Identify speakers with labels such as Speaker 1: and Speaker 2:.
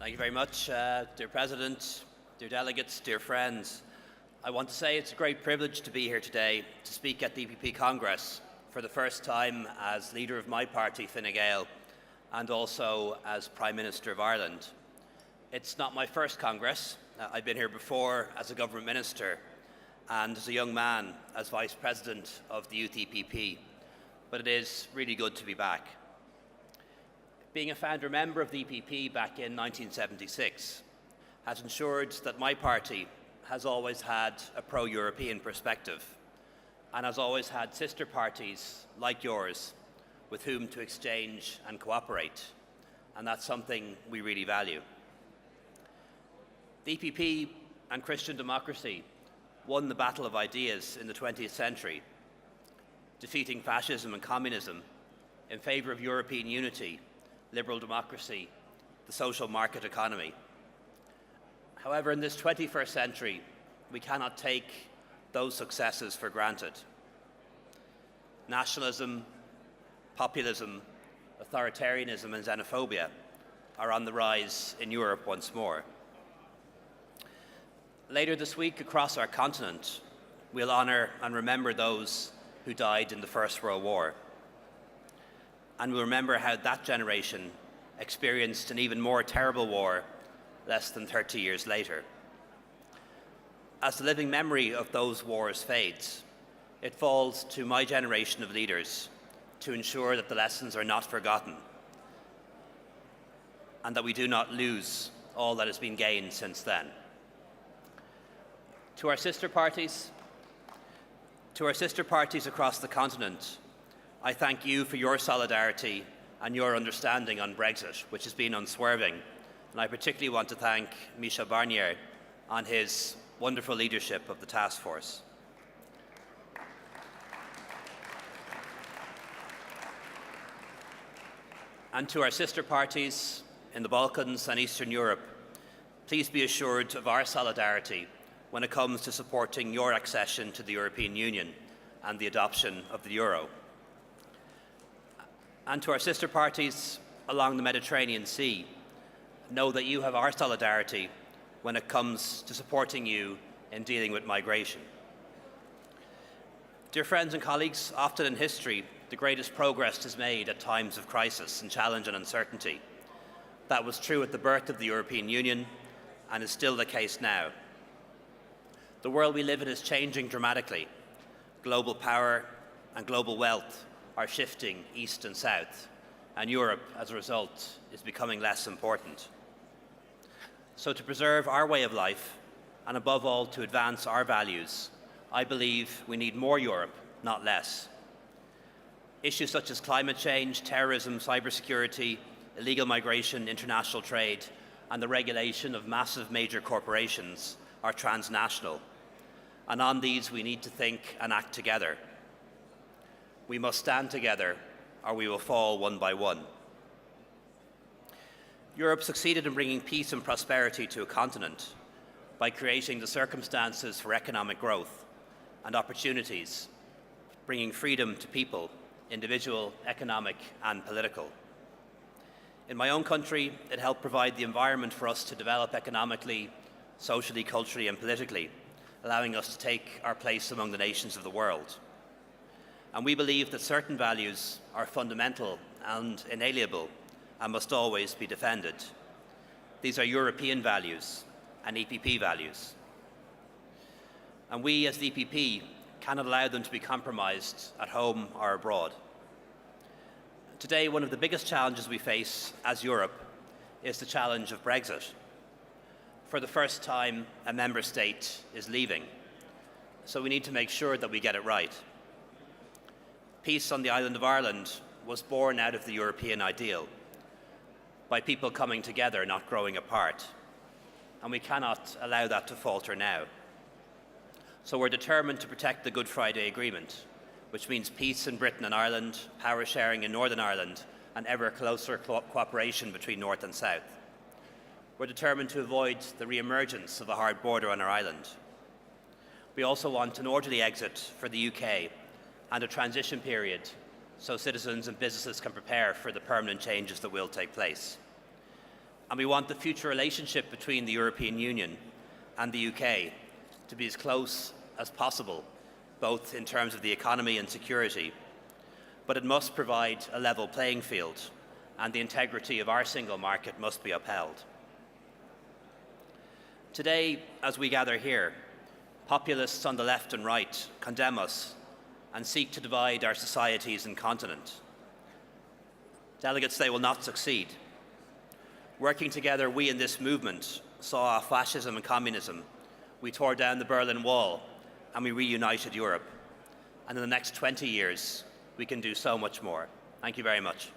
Speaker 1: Thank you very much, dear President, dear delegates, dear friends. I want to say it's a great privilege to be here today to speak at the EPP Congress for the first time as leader of my party, Fine Gael, and also as Prime Minister of Ireland. It's not my first Congress. I've been here before as a government minister and as a young man as Vice President of the Youth EPP, but it is really good to be back. Being a founder member of the EPP back in 1976 has ensured that my party has always had a pro-European perspective and has always had sister parties like yours with whom to exchange and cooperate, and that's something we really value. The EPP and Christian democracy won the battle of ideas in the 20th century, defeating fascism and communism in favour of European unity, liberal democracy, the social market economy. However, in this 21st century, we cannot take those successes for granted. Nationalism, populism, authoritarianism and xenophobia are on the rise in Europe once more. Later this week, across our continent, we'll honour and remember those who died in the First World War. And we'll remember how that generation experienced an even more terrible war less than 30 years later. As the living memory of those wars fades, it falls to my generation of leaders to ensure that the lessons are not forgotten and that we do not lose all that has been gained since then. To our sister parties across the continent, I thank you for your solidarity and your understanding on Brexit, which has been unswerving. And I particularly want to thank Michel Barnier on his wonderful leadership of the task force. And to our sister parties in the Balkans and Eastern Europe, please be assured of our solidarity when it comes to supporting your accession to the European Union and the adoption of the euro. And to our sister parties along the Mediterranean Sea, know that you have our solidarity when it comes to supporting you in dealing with migration. Dear friends and colleagues, often in history, the greatest progress is made at times of crisis and challenge and uncertainty. That was true at the birth of the European Union and is still the case now. The world we live in is changing dramatically. Global power and global wealth are shifting east and south, and Europe, as a result, is becoming less important. So to preserve our way of life, and above all to advance our values, I believe we need more Europe, not less. Issues such as climate change, terrorism, cybersecurity, illegal migration, international trade, and the regulation of massive major corporations are transnational. And on these we need to think and act together. We must stand together or we will fall one by one. Europe succeeded in bringing peace and prosperity to a continent by creating the circumstances for economic growth and opportunities, bringing freedom to people, individual, economic and political. In my own country, it helped provide the environment for us to develop economically, socially, culturally and politically, allowing us to take our place among the nations of the world. And we believe that certain values are fundamental and inalienable and must always be defended. These are European values and EPP values. And we as the EPP cannot allow them to be compromised at home or abroad. Today, one of the biggest challenges we face as Europe is the challenge of Brexit. For the first time, a member state is leaving, so we need to make sure that we get it right. Peace on the island of Ireland was born out of the European ideal, by people coming together, not growing apart. And we cannot allow that to falter now. So we're determined to protect the Good Friday Agreement, which means peace in Britain and Ireland, power sharing in Northern Ireland, and ever closer cooperation between North and South. We're determined to avoid the re-emergence of a hard border on our island. We also want an orderly exit for the UK and a transition period so citizens and businesses can prepare for the permanent changes that will take place. And we want the future relationship between the European Union and the UK to be as close as possible, both in terms of the economy and security. But it must provide a level playing field, and the integrity of our single market must be upheld. Today, as we gather here, populists on the left and right condemn us and seek to divide our societies and continent. Delegates, they will not succeed. Working together, we in this movement saw off fascism and communism. We tore down the Berlin Wall and we reunited Europe. And in the next 20 years, we can do so much more. Thank you very much.